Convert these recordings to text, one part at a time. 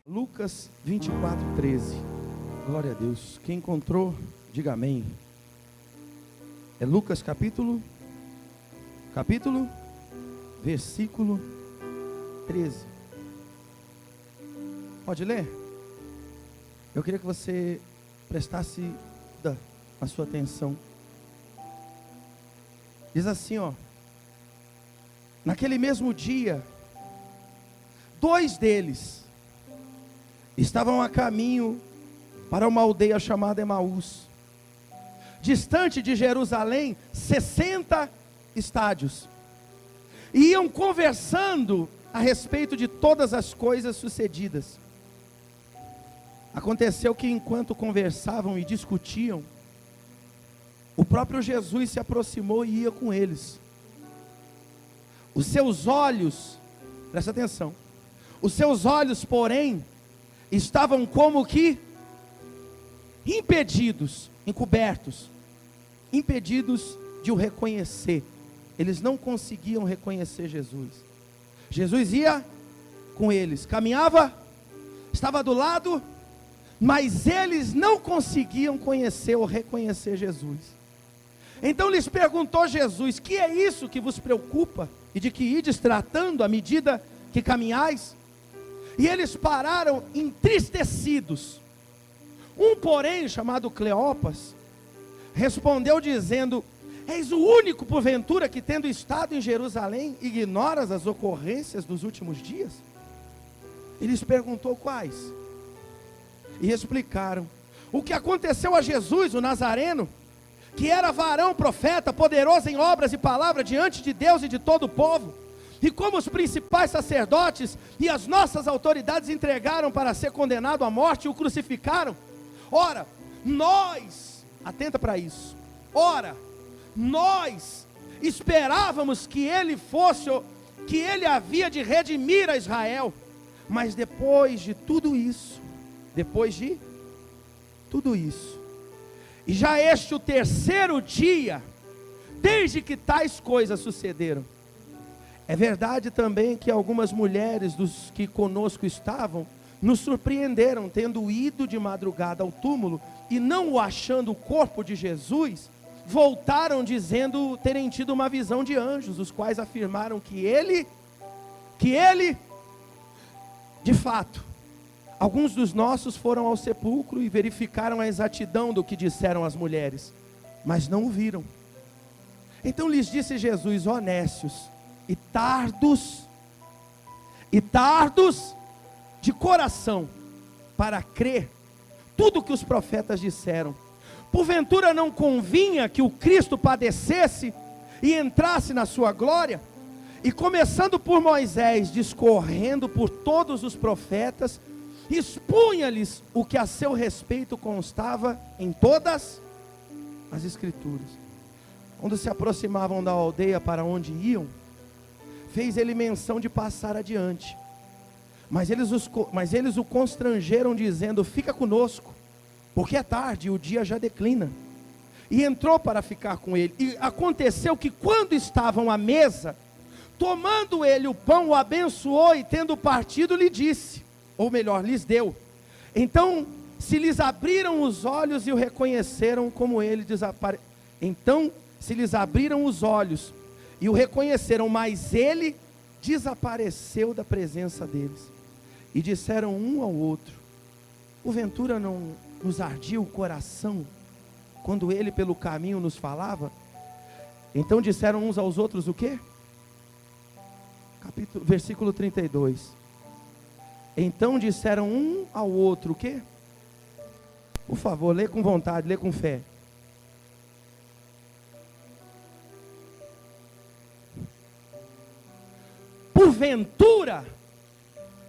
Lucas 24:13. Glória a Deus. Quem encontrou, diga amém. É Lucas capítulo, versículo 13. Pode ler? Eu queria que você prestasse a sua atenção. Diz assim, ó: naquele mesmo dia, dois deles estavam a caminho para uma aldeia chamada Emaús, distante de Jerusalém 60 estádios, e iam conversando a respeito de todas as coisas sucedidas. Aconteceu que enquanto conversavam e discutiam, o próprio Jesus se aproximou e ia com eles. Os seus olhos, presta atenção, os seus olhos, porém, estavam como que impedidos, encobertos, impedidos de o reconhecer. Eles não conseguiam reconhecer Jesus. Jesus ia com eles, caminhava, estava do lado, mas eles não conseguiam conhecer ou reconhecer Jesus. Então lhes perguntou Jesus: que é isso que vos preocupa, e de que ides tratando à medida que caminhais? E eles pararam entristecidos. Um, porém, chamado Cleopas, respondeu dizendo: és o único, porventura, que tendo estado em Jerusalém, ignoras as ocorrências dos últimos dias? Ele lhes perguntou quais. E explicaram o que aconteceu a Jesus, o Nazareno, que era varão profeta, poderoso em obras e palavras diante de Deus e de todo o povo. E como os principais sacerdotes e as nossas autoridades entregaram para ser condenado à morte e o crucificaram. Ora, nós, atenta para isso, nós esperávamos que ele havia de redimir a Israel. Mas depois de tudo isso, e já este o terceiro dia, desde que tais coisas sucederam. É verdade também que algumas mulheres dos que conosco estavam, nos surpreenderam, tendo ido de madrugada ao túmulo, e não o achando o corpo de Jesus, voltaram dizendo terem tido uma visão de anjos, os quais afirmaram que ele, de fato, alguns dos nossos foram ao sepulcro e verificaram a exatidão do que disseram as mulheres, mas não o viram. Então lhes disse Jesus: ó nécios, e tardos de coração para crer tudo que os profetas disseram. Porventura não convinha que o Cristo padecesse e entrasse na sua glória? E começando por Moisés, discorrendo por todos os profetas, expunha-lhes o que a seu respeito constava em todas as escrituras. Quando se aproximavam da aldeia para onde iam, fez ele menção de passar adiante, mas eles o constrangeram dizendo: fica conosco, porque é tarde e o dia já declina. E entrou para ficar com ele. E aconteceu que quando estavam à mesa, tomando ele o pão, o abençoou e tendo partido lhe disse, ou melhor, lhes deu. Então se lhes abriram os olhos e o reconheceram como ele desapareceu. Então se lhes abriram os olhos e o reconheceram, mas ele desapareceu da presença deles. E disseram um ao outro: porventura não nos ardia o coração quando ele pelo caminho nos falava? Então disseram uns aos outros o quê? Versículo 32. Então disseram um ao outro o quê? Por favor, lê com vontade, lê com fé. Porventura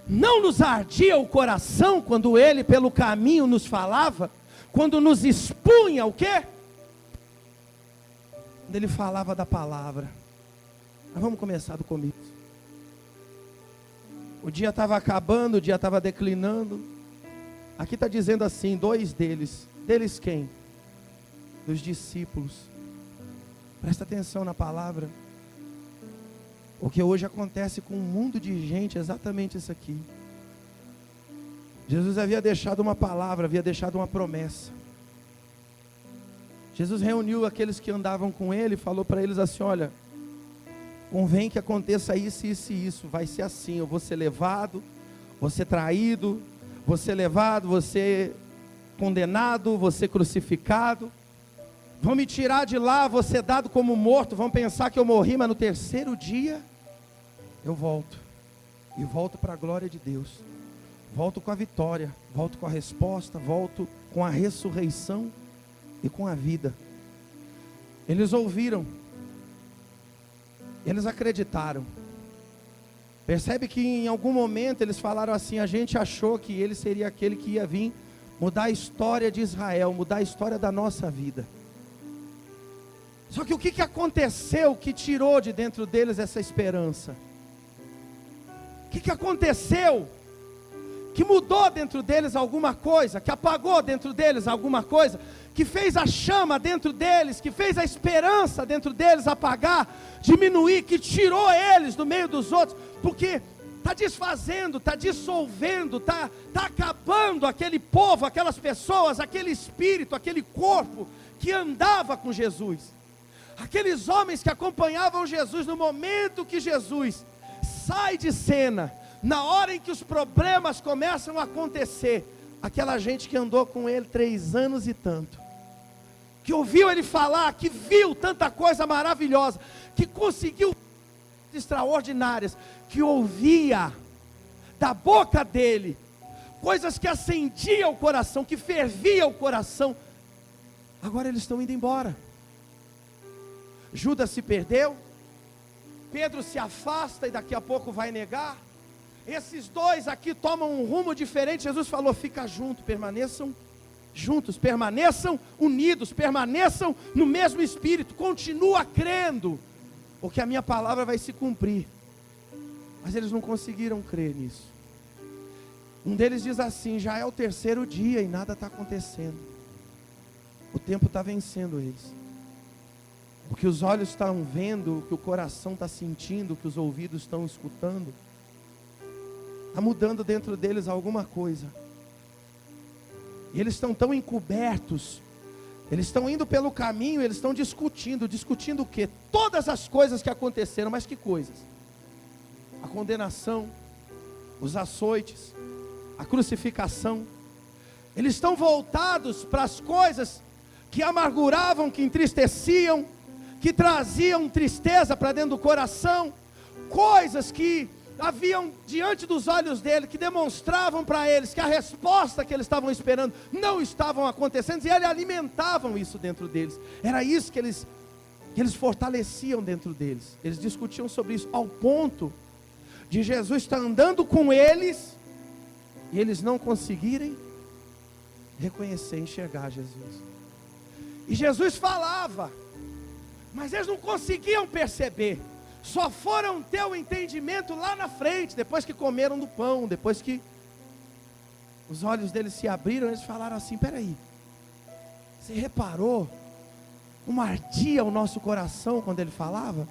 não nos ardia o coração quando ele pelo caminho nos falava, quando nos expunha o quê? Quando ele falava da palavra. Mas vamos começar do começo. O dia estava acabando, o dia estava declinando. Aqui está dizendo assim: dois deles quem? Dos discípulos. Presta atenção na palavra. O que hoje acontece com um mundo de gente é exatamente isso aqui. Jesus havia deixado uma palavra, havia deixado uma promessa. Jesus reuniu aqueles que andavam com ele e falou para eles assim: olha, convém que aconteça isso, isso e isso, vai ser assim, eu vou ser levado, vou ser traído, vou ser levado, vou ser condenado, vou ser crucificado, vão me tirar de lá, vou ser dado como morto, vão pensar que eu morri, mas no terceiro dia eu volto, e volto para a glória de Deus, volto com a vitória, volto com a resposta, volto com a ressurreição e com a vida. Eles ouviram, eles acreditaram. Percebe que em algum momento eles falaram assim: a gente achou que ele seria aquele que ia vir mudar a história de Israel, mudar a história da nossa vida. Só que o que aconteceu que tirou de dentro deles essa esperança? O que aconteceu que mudou dentro deles alguma coisa, que apagou dentro deles alguma coisa, que fez a chama dentro deles, que fez a esperança dentro deles apagar, diminuir, que tirou eles do meio dos outros? Porque está desfazendo, está dissolvendo, está acabando aquele povo, aquelas pessoas, aquele espírito, aquele corpo que andava com Jesus. Aqueles homens que acompanhavam Jesus. No momento que Jesus sai de cena, na hora em que os problemas começam a acontecer, aquela gente que andou com ele 3 anos e tanto, que ouviu ele falar, que viu tanta coisa maravilhosa, que conseguiu extraordinárias, que ouvia da boca dele coisas que acendiam o coração, que ferviam o coração, agora eles estão indo embora. Judas se perdeu, Pedro se afasta e daqui a pouco vai negar. Esses dois aqui tomam um rumo diferente. Jesus falou: fica junto, permaneçam juntos, permaneçam unidos, permaneçam no mesmo espírito, continua crendo, porque a minha palavra vai se cumprir. Mas eles não conseguiram crer nisso. Um deles diz assim: já é o 3º dia e nada está acontecendo. O tempo está vencendo eles. O que os olhos estão vendo, o que o coração está sentindo, o que os ouvidos estão escutando, está mudando dentro deles alguma coisa. E eles estão tão encobertos, eles estão indo pelo caminho, eles estão discutindo o quê? Todas as coisas que aconteceram. Mas que coisas? A condenação, os açoites, a crucificação. Eles estão voltados para as coisas que amarguravam, que entristeciam, que traziam tristeza para dentro do coração, coisas que haviam diante dos olhos dele, que demonstravam para eles que a resposta que eles estavam esperando não estavam acontecendo, e eles alimentavam isso dentro deles. Era isso que eles fortaleciam dentro deles. Eles discutiam sobre isso, ao ponto de Jesus estar andando com eles e eles não conseguirem reconhecer, enxergar Jesus. E Jesus falava, mas eles não conseguiam perceber. Só foram ter o entendimento lá na frente, depois que comeram do pão, depois que os olhos deles se abriram. Eles falaram assim: peraí, você reparou como ardia o nosso coração quando ele falava?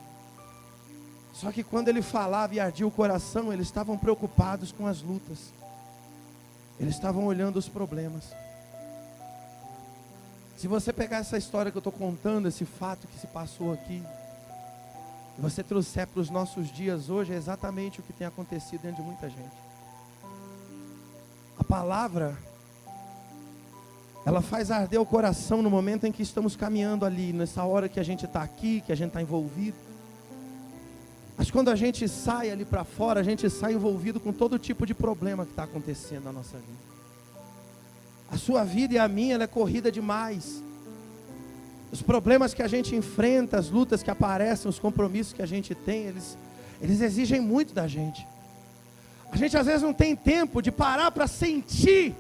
Só que quando ele falava e ardia o coração, eles estavam preocupados com as lutas, eles estavam olhando os problemas. Se você pegar essa história que eu estou contando, esse fato que se passou aqui, e você trouxer para os nossos dias hoje, é exatamente o que tem acontecido dentro de muita gente. A palavra, ela faz arder o coração no momento em que estamos caminhando ali, nessa hora que a gente está aqui, que a gente está envolvido. Mas quando a gente sai ali para fora, a gente sai envolvido com todo tipo de problema que está acontecendo na nossa vida. A sua vida e a minha, ela é corrida demais. Os problemas que a gente enfrenta, as lutas que aparecem, os compromissos que a gente tem, eles exigem muito da gente. A gente às vezes não tem tempo de parar para sentir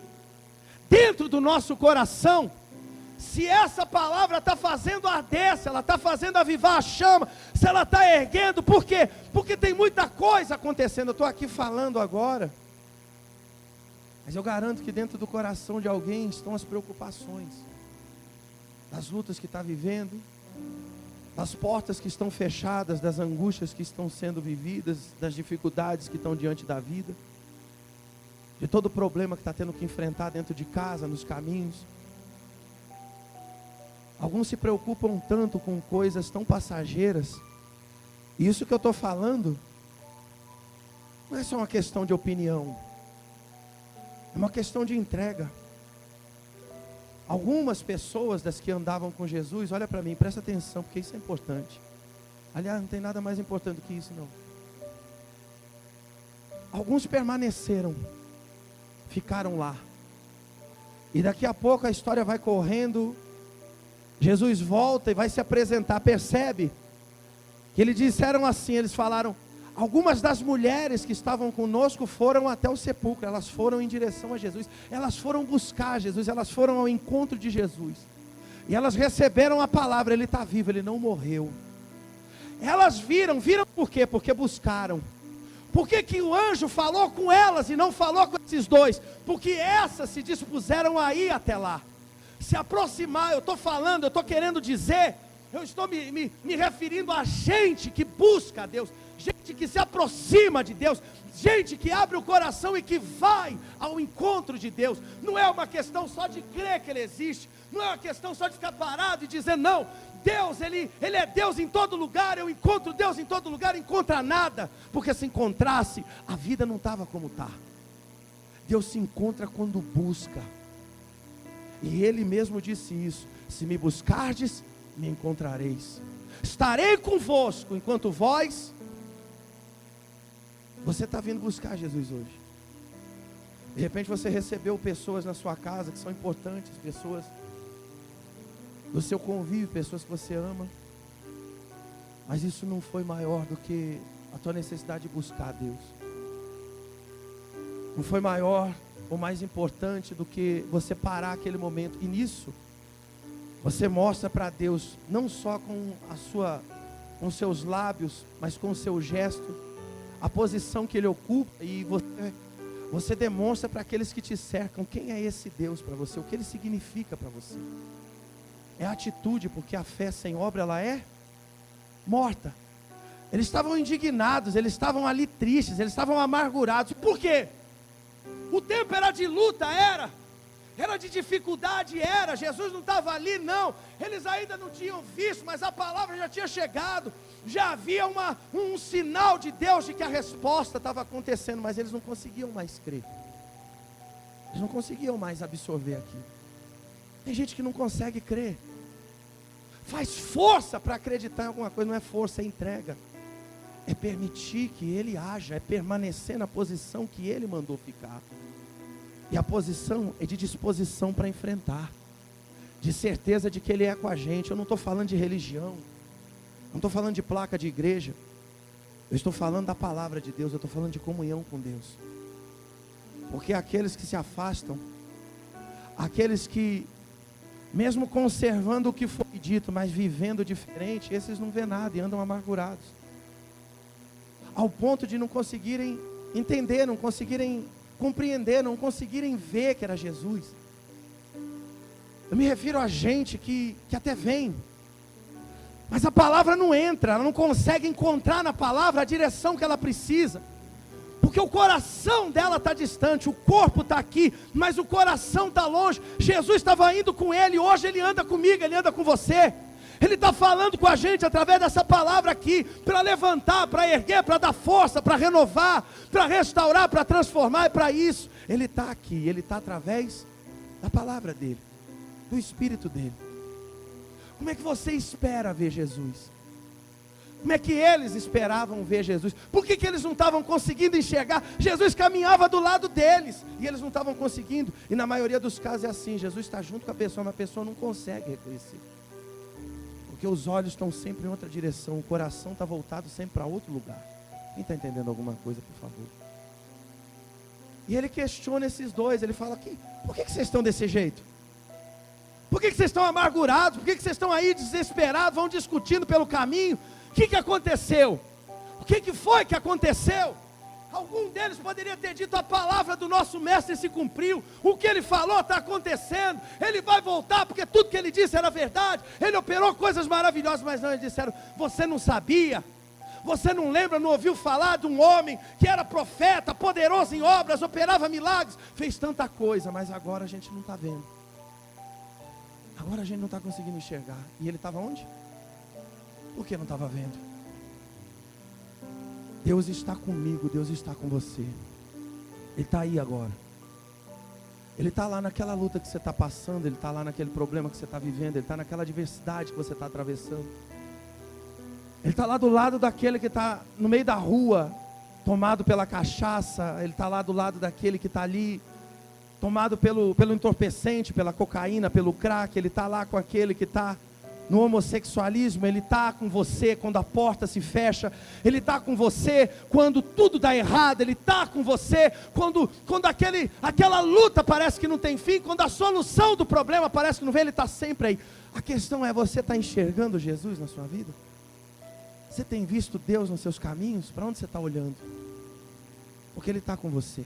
dentro do nosso coração se essa palavra está fazendo arder, se ela está fazendo avivar a chama, se ela está erguendo. Por quê? Porque tem muita coisa acontecendo. Eu estou aqui falando agora, mas eu garanto que dentro do coração de alguém estão as preocupações, das lutas que está vivendo, das portas que estão fechadas, das angústias que estão sendo vividas, das dificuldades que estão diante da vida. de todo problema que está tendo que enfrentar dentro de casa, nos caminhos. Alguns se preocupam tanto com coisas tão passageiras. E isso que eu estou falando não é só uma questão de opinião, é uma questão de entrega. Algumas pessoas das que andavam com Jesus, olha para mim, presta atenção, porque isso é importante. Aliás, não tem nada mais importante do que isso, não. Alguns permaneceram, ficaram lá. E daqui a pouco a história vai correndo. Jesus volta e vai se apresentar. Percebe que eles disseram assim, eles falaram: algumas das mulheres que estavam conosco foram até o sepulcro. Elas foram em direção a Jesus. Elas foram buscar Jesus. Elas foram ao encontro de Jesus. E elas receberam a palavra: Ele está vivo, Ele não morreu. Elas viram por quê? Porque buscaram. Por que o anjo falou com elas e não falou com esses dois? Porque essas se dispuseram a ir até lá, se aproximar. Eu estou querendo dizer, eu estou me referindo a gente que busca a Deus, gente que se aproxima de Deus, gente que abre o coração e que vai ao encontro de Deus. Não é uma questão só de crer que Ele existe, não é uma questão só de ficar parado e dizer: não, Deus, Ele é Deus em todo lugar, eu encontro Deus em todo lugar. Encontra nada, porque se encontrasse, a vida não estava como está. Deus se encontra quando busca, e Ele mesmo disse isso: se me buscardes, me encontrareis. Estarei convosco enquanto vós. Você está vindo buscar Jesus hoje. De repente você recebeu pessoas na sua casa que são importantes, pessoas do seu convívio, pessoas que você ama, mas isso não foi maior do que a tua necessidade de buscar a Deus. Não foi maior ou mais importante do que você parar aquele momento. E nisso você mostra para Deus, não só com seus lábios, mas com o seu gesto, a posição que Ele ocupa. E você demonstra para aqueles que te cercam quem é esse Deus para você, o que Ele significa para você. É atitude, porque a fé sem obra, ela é morta. Eles estavam indignados, eles estavam ali tristes, eles estavam amargurados. Por quê? O tempo era de luta, era de dificuldade, Jesus não estava ali, não. Eles ainda não tinham visto, mas a palavra já tinha chegado. Já havia um sinal de Deus de que a resposta estava acontecendo, mas eles não conseguiam mais crer. Eles não conseguiam mais absorver aquilo. Tem gente que não consegue crer. Faz força para acreditar em alguma coisa. Não é força, é entrega. É permitir que Ele haja, é permanecer na posição que Ele mandou ficar. E a posição é de disposição para enfrentar, de certeza de que Ele é com a gente. Eu não estou falando de religião, não estou falando de placa de igreja, eu estou falando da palavra de Deus, eu estou falando de comunhão com Deus. Porque aqueles que se afastam, aqueles que, mesmo conservando o que foi dito, mas vivendo diferente, esses não vê nada e andam amargurados, ao ponto de não conseguirem entender, não conseguirem compreender, não conseguirem ver que era Jesus. Eu me refiro a gente que até vem, mas a palavra não entra, ela não consegue encontrar na palavra a direção que ela precisa, porque o coração dela está distante, o corpo está aqui, mas o coração está longe. Jesus estava indo com ele, hoje Ele anda comigo, Ele anda com você. Ele está falando com a gente através dessa palavra aqui, para levantar, para erguer, para dar força, para renovar, para restaurar, para transformar. E para isso, Ele está aqui, Ele está através da palavra dEle, do Espírito dEle. Como é que você espera ver Jesus? Como é que eles esperavam ver Jesus? Por que eles não estavam conseguindo enxergar? Jesus caminhava do lado deles, e eles não estavam conseguindo. E na maioria dos casos é assim, Jesus está junto com a pessoa, mas a pessoa não consegue reconhecer. Porque os olhos estão sempre em outra direção, o coração está voltado sempre para outro lugar. Quem está entendendo alguma coisa, por favor? E Ele questiona esses dois, Ele fala aqui: por que vocês estão desse jeito? Por que vocês estão amargurados? Por que vocês estão aí desesperados, vão discutindo pelo caminho? O que aconteceu? O que foi que aconteceu? Algum deles poderia ter dito: a palavra do nosso mestre se cumpriu, o que ele falou está acontecendo, ele vai voltar, porque tudo que ele disse era verdade, ele operou coisas maravilhosas. Mas não, eles disseram: você não sabia, Você não lembra, não ouviu falar de um homem que era profeta, poderoso em obras, operava milagres, fez tanta coisa, mas agora a gente não está vendo. Agora a gente não está conseguindo enxergar. E ele estava onde? Por que não estava vendo? Deus está comigo, Deus está com você. Ele está aí agora. Ele está lá naquela luta que você está passando, Ele está lá naquele problema que você está vivendo, Ele está naquela adversidade que você está atravessando. Ele está lá do lado daquele que está no meio da rua, tomado pela cachaça. Ele está lá do lado daquele que está ali, tomado pelo entorpecente, pela cocaína, pelo crack. Ele está lá com aquele que está no homossexualismo. Ele está com você quando a porta se fecha. Ele está com você quando tudo dá errado. Ele está com você quando aquela luta parece que não tem fim. Quando a solução do problema parece que não vem. Ele está sempre aí. A questão é, você está enxergando Jesus na sua vida? Você tem visto Deus nos seus caminhos? Para onde você está olhando? Porque Ele está com você.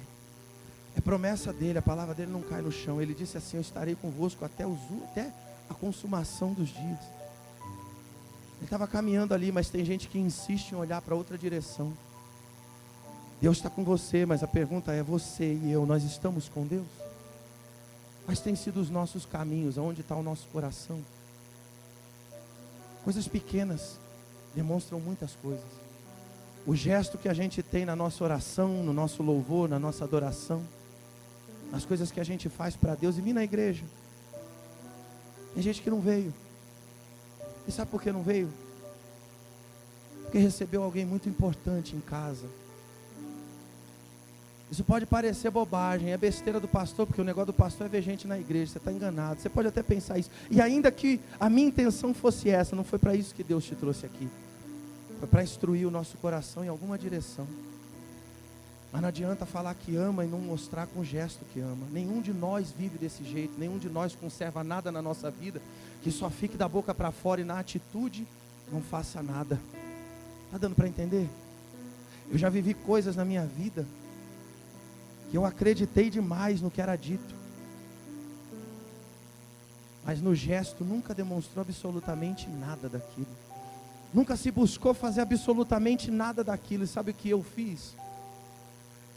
É promessa dEle, a palavra dEle não cai no chão. Ele disse assim: eu estarei convosco até a consumação dos dias. Ele estava caminhando ali, mas tem gente que insiste em olhar para outra direção. Deus está com você, mas a pergunta é: você e eu, nós estamos com Deus? Quais têm sido os nossos caminhos? Aonde está o nosso coração? Coisas pequenas demonstram muitas coisas. O gesto que a gente tem na nossa oração, no nosso louvor, na nossa adoração, as coisas que a gente faz para Deus e vir na igreja. Tem gente que não veio. E sabe por que não veio? Porque recebeu alguém muito importante em casa. Isso pode parecer bobagem, é besteira do pastor, porque o negócio do pastor é ver gente na igreja. Você está enganado, você pode até pensar isso. E ainda que a minha intenção fosse essa, não foi para isso que Deus te trouxe aqui. Foi para instruir o nosso coração em alguma direção. Mas não adianta falar que ama e não mostrar com gesto que ama. Nenhum de nós vive desse jeito. Nenhum de nós conserva nada na nossa vida que só fique da boca para fora e na atitude não faça nada. Está dando para entender? Eu já vivi coisas na minha vida que eu acreditei demais no que era dito, mas no gesto nunca demonstrou absolutamente nada daquilo. Nunca se buscou fazer absolutamente nada daquilo. E sabe o que eu fiz?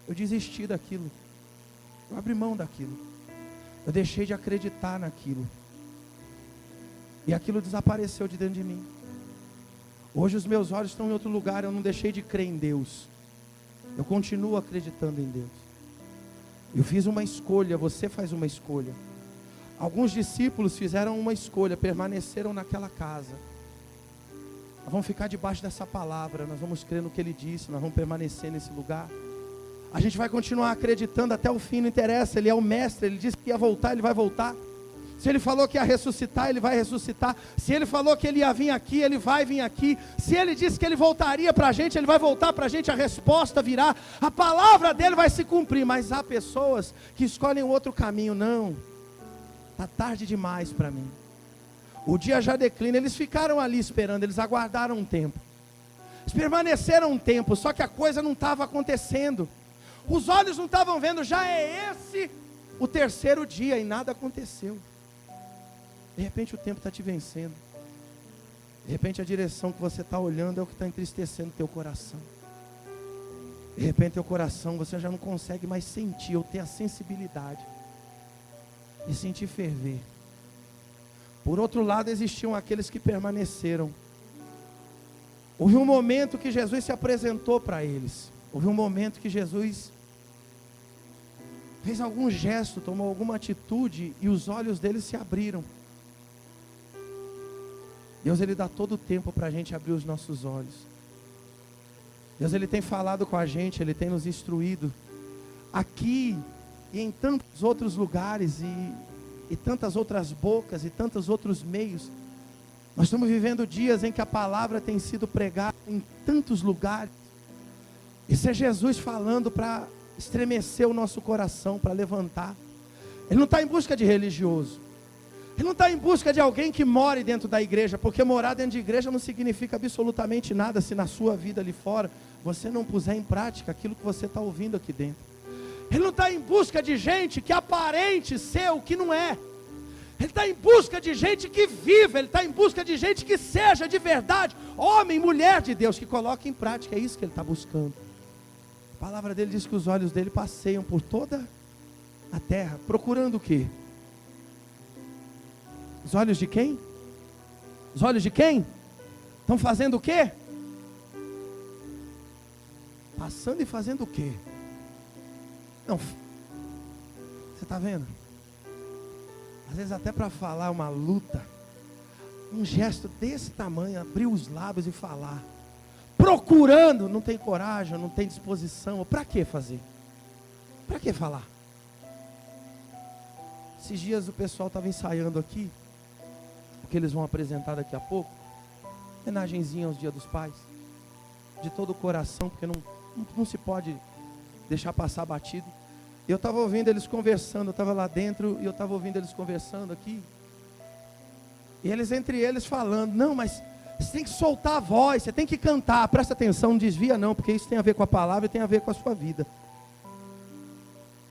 Eu desisti daquilo. Eu abri mão daquilo. Eu deixei de acreditar naquilo. E aquilo desapareceu de dentro de mim. Hoje os meus olhos estão em outro lugar. Eu não deixei de crer em Deus. Eu continuo acreditando em Deus. Eu fiz uma escolha, você faz uma escolha. Alguns discípulos fizeram uma escolha, permaneceram naquela casa. Nós vamos ficar debaixo dessa palavra, nós vamos crer no que Ele disse, nós vamos permanecer nesse lugar. A gente vai continuar acreditando até o fim, não interessa, Ele é o mestre, Ele disse que ia voltar, Ele vai voltar. Se Ele falou que ia ressuscitar, Ele vai ressuscitar. Se Ele falou que Ele ia vir aqui, Ele vai vir aqui. Se Ele disse que Ele voltaria para a gente, Ele vai voltar para a gente, a resposta virá. A palavra dEle vai se cumprir. Mas há pessoas que escolhem outro caminho. Não, está tarde demais para mim. O dia já declina. Eles ficaram ali esperando, eles aguardaram um tempo. Eles permaneceram um tempo, só que a coisa não estava acontecendo. Os olhos não estavam vendo, já é esse o terceiro dia e nada aconteceu. De repente o tempo está te vencendo. De repente a direção que você está olhando é o que está entristecendo teu coração. De repente teu coração você já não consegue mais sentir ou ter a sensibilidade e sentir ferver. Por outro lado, existiam aqueles que permaneceram. Houve um momento que Jesus se apresentou para eles. Houve um momento que Jesus fez algum gesto, tomou alguma atitude e os olhos deles se abriram. Deus, Ele dá todo o tempo para a gente abrir os nossos olhos. Deus, Ele tem falado com a gente, Ele tem nos instruído. Aqui e em tantos outros lugares e tantas outras bocas e tantos outros meios. Nós estamos vivendo dias em que a palavra tem sido pregada em tantos lugares. Isso é Jesus falando para estremecer o nosso coração, para levantar. Ele não está em busca de religioso. Ele não está em busca de alguém que more dentro da igreja, porque morar dentro de igreja não significa absolutamente nada se na sua vida ali fora você não puser em prática aquilo que você está ouvindo aqui dentro. Ele não está em busca de gente que aparente ser o que não é. Ele está em busca de gente que viva, Ele está em busca de gente que seja de verdade, homem, mulher de Deus, que coloque em prática, é isso que Ele está buscando. A palavra dele diz que os olhos dele passeiam por toda a terra, procurando o quê? Os olhos de quem? Os olhos de quem? Estão fazendo o quê? Passando e fazendo o quê? Não, você está vendo? Às vezes até para falar uma luta, um gesto desse tamanho, abrir os lábios e falar, procurando, não tem coragem, não tem disposição, para que fazer? Para que falar? Esses dias o pessoal estava ensaiando aqui, o que eles vão apresentar daqui a pouco, homenagenzinha aos Dia dos Pais, de todo o coração, porque não se pode deixar passar batido. Eu estava ouvindo eles conversando, eu estava lá dentro e eu estava ouvindo eles conversando aqui. E eles entre eles falando, não, mas você tem que soltar a voz, você tem que cantar, presta atenção, não desvia não, porque isso tem a ver com a palavra e tem a ver com a sua vida.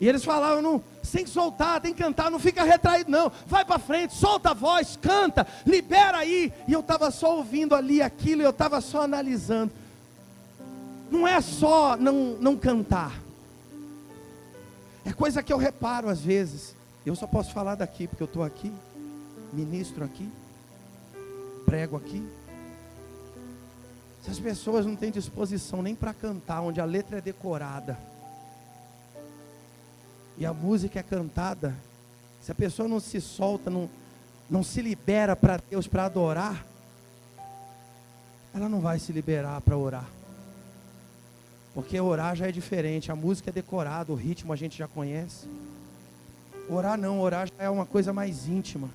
E eles falavam, não, você tem que soltar, tem que cantar, não fica retraído não, vai para frente, solta a voz, canta, libera aí. E eu estava só ouvindo ali aquilo, e eu estava só analisando. Não é só não cantar. É coisa que eu reparo às vezes. Eu só posso falar daqui, porque eu estou aqui, ministro aqui, prego aqui. Se as pessoas não têm disposição nem para cantar, onde a letra é decorada, e a música é cantada, se a pessoa não se solta, não se libera para Deus, para adorar, ela não vai se liberar para orar. Porque orar já é diferente, a música é decorada, o ritmo a gente já conhece. Orar não, orar já é uma coisa mais íntima.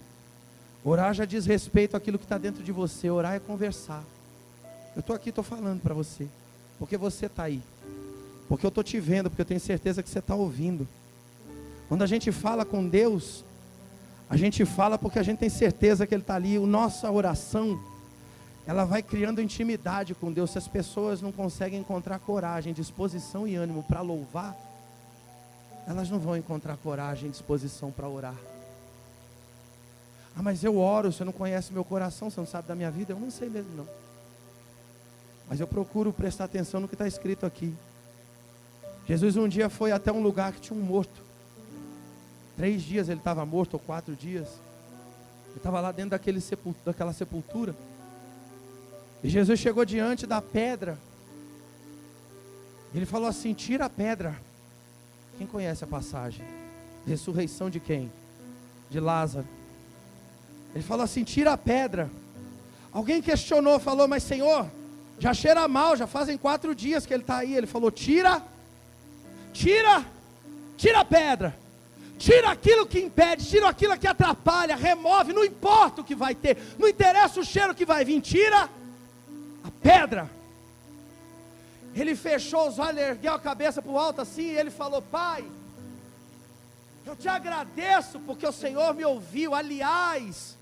Orar já diz respeito àquilo que está dentro de você, orar é conversar. Eu estou aqui, estou falando para você, porque você está aí. Porque eu estou te vendo, porque eu tenho certeza que você está ouvindo. Quando a gente fala com Deus, a gente fala porque a gente tem certeza que Ele está ali. A nossa oração, ela vai criando intimidade com Deus. Se as pessoas não conseguem encontrar coragem, disposição e ânimo para louvar, elas não vão encontrar coragem, disposição para orar. Ah, mas eu oro, você não conhece meu coração, você não sabe da minha vida. Eu não sei mesmo não. Mas eu procuro prestar atenção no que está escrito aqui. Jesus um dia foi até um lugar que tinha um morto. 3 dias ele estava morto, ou 4 dias. Ele estava lá dentro daquela sepultura. E Jesus chegou diante da pedra. Ele falou assim, tira a pedra. Quem conhece a passagem? Ressurreição de quem? De Lázaro. Ele falou assim, tira a pedra. Alguém questionou, falou, mas Senhor, já cheira mal, já fazem 4 dias que ele está aí. Ele falou, tira a pedra. Tira aquilo que impede, tira aquilo que atrapalha, remove, não importa o que vai ter, não interessa o cheiro que vai vir, tira a pedra. Ele fechou os olhos, ergueu a cabeça para o alto assim, e ele falou, Pai, eu te agradeço porque o Senhor me ouviu. Aliás,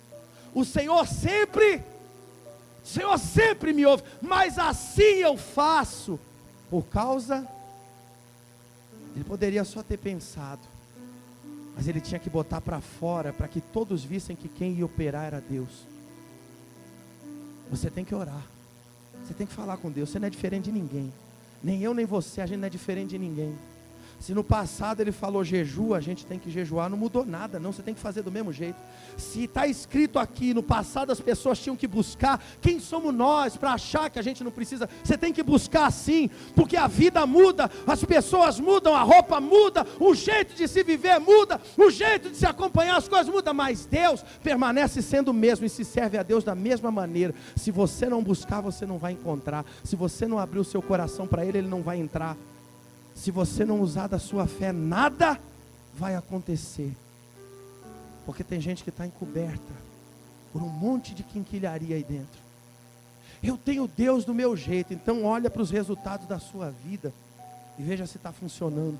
o Senhor sempre me ouve, mas assim eu faço, por causa, ele poderia só ter pensado, mas ele tinha que botar para fora, para que todos vissem que quem ia operar era Deus. Você tem que orar, você tem que falar com Deus, você não é diferente de ninguém, nem eu nem você, a gente não é diferente de ninguém. Se no passado ele falou jejua, a gente tem que jejuar, não mudou nada não, você tem que fazer do mesmo jeito. Se está escrito aqui, no passado as pessoas tinham que buscar, quem somos nós para achar que a gente não precisa? Você tem que buscar sim, porque a vida muda, as pessoas mudam, a roupa muda, o jeito de se viver muda, o jeito de se acompanhar as coisas muda, mas Deus permanece sendo o mesmo e se serve a Deus da mesma maneira. Se você não buscar, você não vai encontrar. Se você não abrir o seu coração para Ele, Ele não vai entrar. Se você não usar da sua fé, nada vai acontecer. Porque tem gente que está encoberta por um monte de quinquilharia aí dentro. Eu tenho Deus do meu jeito, então olha para os resultados da sua vida e veja se está funcionando.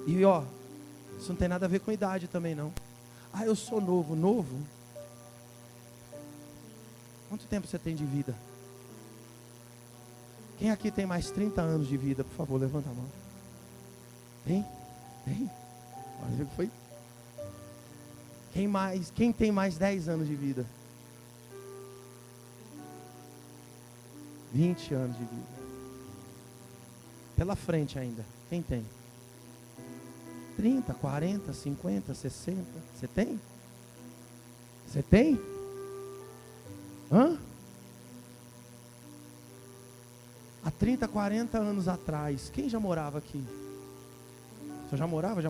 E ó, isso não tem nada a ver com idade também não. Ah, eu sou novo. Quanto tempo você tem de vida? Quem aqui tem mais 30 anos de vida? Por favor, levanta a mão. Tem? Olha o que foi. Quem tem mais 10 anos de vida? 20 anos de vida. Pela frente ainda. Quem tem? 30, 40, 50, 60. Você tem? Você tem? Hã? Há 30, 40 anos atrás, quem já morava aqui? Você já morava?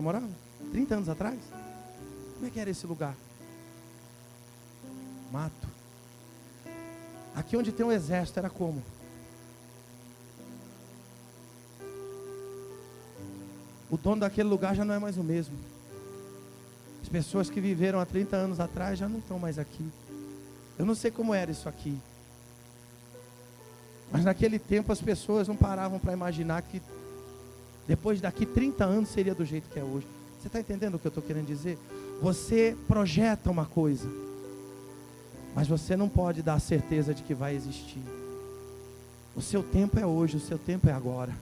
30 anos atrás? Como é que era esse lugar? Mato. Aqui onde tem um exército era como? O dono daquele lugar já não é mais o mesmo. As pessoas que viveram há 30 anos atrás já não estão mais aqui. Eu não sei como era isso aqui. Mas naquele tempo as pessoas não paravam para imaginar que depois daqui 30 anos seria do jeito que é hoje. Você está entendendo o que eu estou querendo dizer? Você projeta uma coisa, mas você não pode dar a certeza de que vai existir. O seu tempo é hoje, o seu tempo é agora.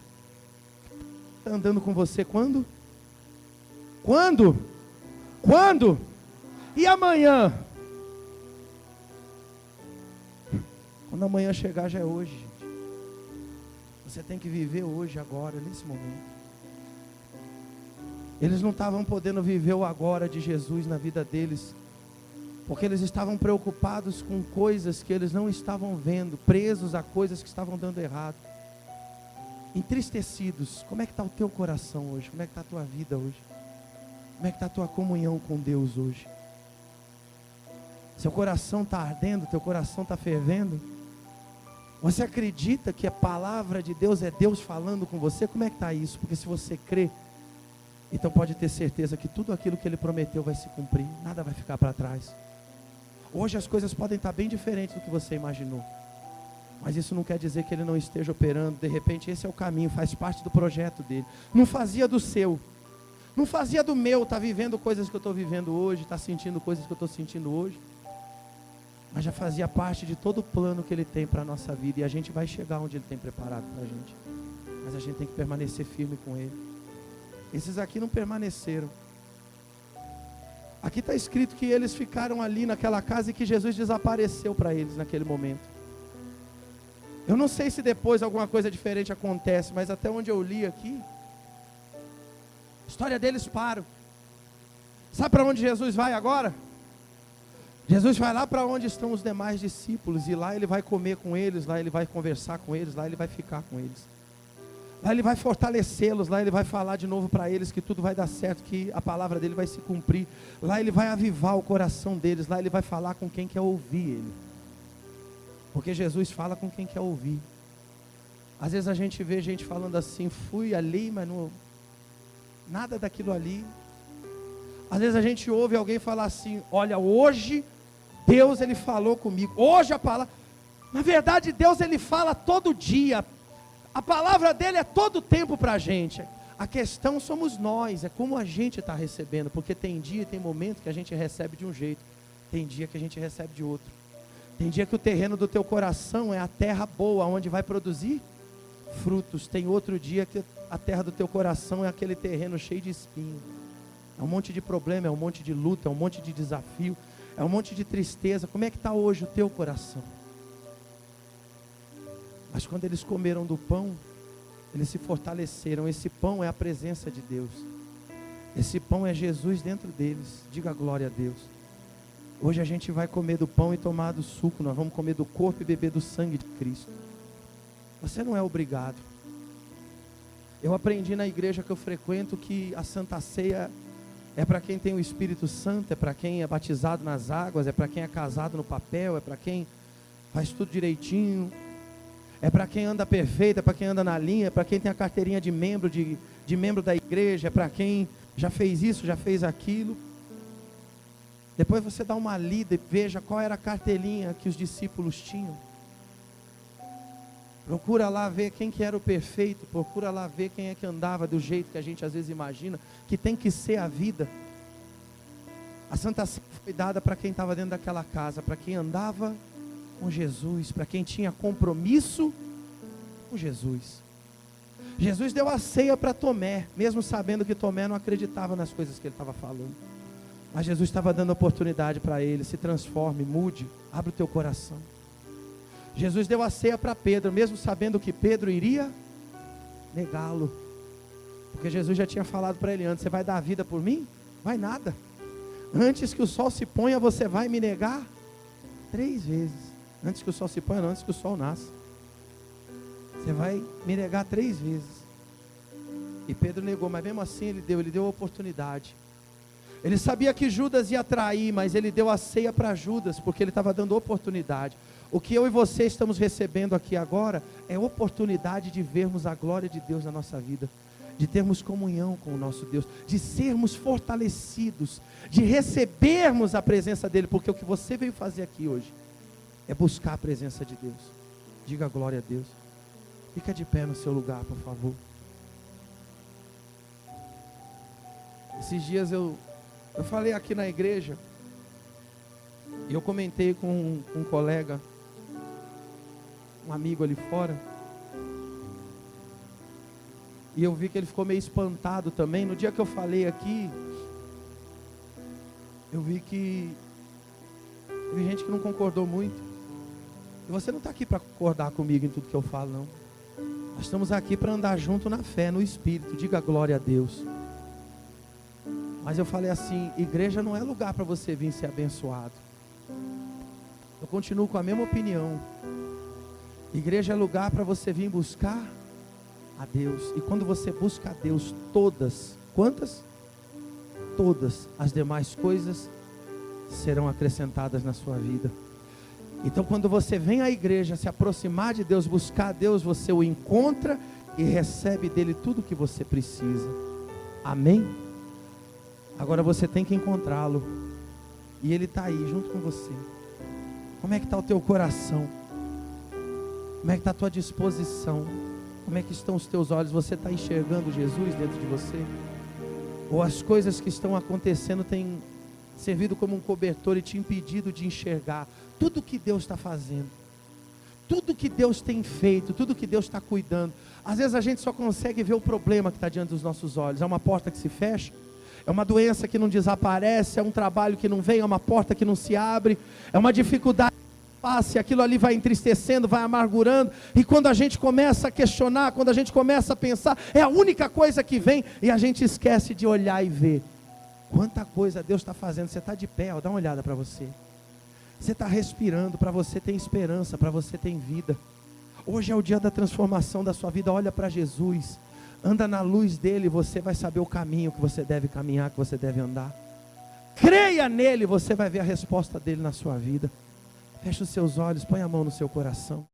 Está andando com você quando? Quando? Quando? E amanhã? Quando amanhã chegar já é hoje, gente. Você tem que viver hoje, agora, nesse momento. Eles não estavam podendo viver o agora de Jesus na vida deles, porque eles estavam preocupados com coisas que eles não estavam vendo, presos a coisas que estavam dando errado, entristecidos. Como é que está o teu coração hoje? Como é que está a tua vida hoje? Como é que está a tua comunhão com Deus hoje? Seu coração está ardendo? Teu coração está fervendo? Você acredita que a palavra de Deus é Deus falando com você? Como é que está isso? Porque se você crê, então pode ter certeza que tudo aquilo que Ele prometeu vai se cumprir. Nada vai ficar para trás. Hoje as coisas podem estar bem diferentes do que você imaginou, mas isso não quer dizer que Ele não esteja operando. De repente esse é o caminho, faz parte do projeto dele. Não fazia do seu, não fazia do meu, está vivendo coisas que eu estou vivendo hoje, está sentindo coisas que eu estou sentindo hoje, mas já fazia parte de todo o plano que Ele tem para a nossa vida. E a gente vai chegar onde Ele tem preparado para a gente, mas a gente tem que permanecer firme com Ele. Esses aqui não permaneceram. Aqui está escrito que eles ficaram ali naquela casa e que Jesus desapareceu para eles naquele momento. Eu não sei se depois alguma coisa diferente acontece, mas até onde eu li aqui, a história deles para. Sabe para onde Jesus vai agora? Jesus vai lá para onde estão os demais discípulos, e lá Ele vai comer com eles, lá Ele vai conversar com eles, lá Ele vai ficar com eles. Lá Ele vai fortalecê-los, lá Ele vai falar de novo para eles que tudo vai dar certo, que a palavra dele vai se cumprir. Lá Ele vai avivar o coração deles, lá Ele vai falar com quem quer ouvir Ele. Porque Jesus fala com quem quer ouvir. Às vezes a gente vê gente falando assim, fui ali, mas não, nada daquilo ali. Às vezes a gente ouve alguém falar assim, olha, hoje Deus Ele falou comigo, hoje a palavra, na verdade Deus Ele fala todo dia. A palavra dele é todo o tempo para a gente. A questão somos nós, é como a gente está recebendo. Porque tem dia e tem momento que a gente recebe de um jeito, tem dia que a gente recebe de outro. Tem dia que o terreno do teu coração é a terra boa, onde vai produzir frutos. Tem outro dia que a terra do teu coração é aquele terreno cheio de espinho. É um monte de problema, é um monte de luta, é um monte de desafio, é um monte de tristeza. Como é que está hoje o teu coração? Mas quando eles comeram do pão, eles se fortaleceram. Esse pão é a presença de Deus. Esse pão é Jesus dentro deles. Diga glória a Deus. Hoje a gente vai comer do pão e tomar do suco. Nós vamos comer do corpo e beber do sangue de Cristo. Você não é obrigado. Eu aprendi na igreja que eu frequento que a Santa Ceia é para quem tem o Espírito Santo, é para quem é batizado nas águas, é para quem é casado no papel, é para quem faz tudo direitinho. É para quem anda perfeito, é para quem anda na linha, é para quem tem a carteirinha de membro, de membro da igreja, é para quem já fez isso, já fez aquilo. Depois você dá uma lida e veja qual era a carteirinha que os discípulos tinham. Procura lá ver quem que era o perfeito, procura lá ver quem é que andava do jeito que a gente às vezes imagina, que tem que ser a vida. A Santa Ceia foi dada para quem estava dentro daquela casa, para quem andava com Jesus, para quem tinha compromisso com Jesus. Jesus deu a ceia para Tomé, mesmo sabendo que Tomé não acreditava nas coisas que ele estava falando. Mas Jesus estava dando oportunidade para ele: se transforme, mude, abre o teu coração. Jesus deu a ceia para Pedro, mesmo sabendo que Pedro iria negá-lo, porque Jesus já tinha falado para ele antes: você vai dar a vida por mim? Vai nada. Antes que o sol se ponha, você vai me negar 3 vezes. Antes que o sol se ponha, não, antes que o sol nasça. Você vai me negar 3 vezes. E Pedro negou, mas mesmo assim ele deu a oportunidade. Ele sabia que Judas ia trair, mas ele deu a ceia para Judas, porque ele estava dando oportunidade. O que eu e você estamos recebendo aqui agora é oportunidade de vermos a glória de Deus na nossa vida, de termos comunhão com o nosso Deus, de sermos fortalecidos, de recebermos a presença dEle, porque o que você veio fazer aqui hoje é buscar a presença de Deus. Diga glória a Deus. Fica de pé no seu lugar, por favor. Esses dias eu falei aqui na igreja, e eu comentei com um colega, um amigo ali fora, e eu vi que ele ficou meio espantado também. No dia que eu falei aqui, eu vi que teve gente que não concordou muito. E você não está aqui para concordar comigo em tudo que eu falo, não. Nós estamos aqui para andar junto na fé, no Espírito. Diga glória a Deus. Mas eu falei assim: igreja não é lugar para você vir ser abençoado. Eu continuo com a mesma opinião. Igreja é lugar para você vir buscar a Deus. E quando você busca a Deus, todas, quantas? Todas as demais coisas serão acrescentadas na sua vida. Então quando você vem à igreja, se aproximar de Deus, buscar a Deus, você o encontra e recebe dele tudo o que você precisa. Amém? Agora você tem que encontrá-lo, e ele está aí junto com você. Como é que está o teu coração? Como é que está a tua disposição? Como é que estão os teus olhos? Você está enxergando Jesus dentro de você? Ou as coisas que estão acontecendo têm servido como um cobertor e te impedido de enxergar tudo que Deus está fazendo, tudo que Deus tem feito, tudo que Deus está cuidando? Às vezes a gente só consegue ver o problema que está diante dos nossos olhos. É uma porta que se fecha, é uma doença que não desaparece, é um trabalho que não vem, é uma porta que não se abre, é uma dificuldade que passa, e aquilo ali vai entristecendo, vai amargurando, e quando a gente começa a questionar, quando a gente começa a pensar, é a única coisa que vem, e a gente esquece de olhar e ver quanta coisa Deus está fazendo. Você está de pé, ó, dá uma olhada para você. Você está respirando, para você tem esperança, para você tem vida. Hoje é o dia da transformação da sua vida. Olha para Jesus, anda na luz dele, você vai saber o caminho que você deve caminhar, que você deve andar. Creia nele, você vai ver a resposta dele na sua vida. Feche os seus olhos, põe a mão no seu coração.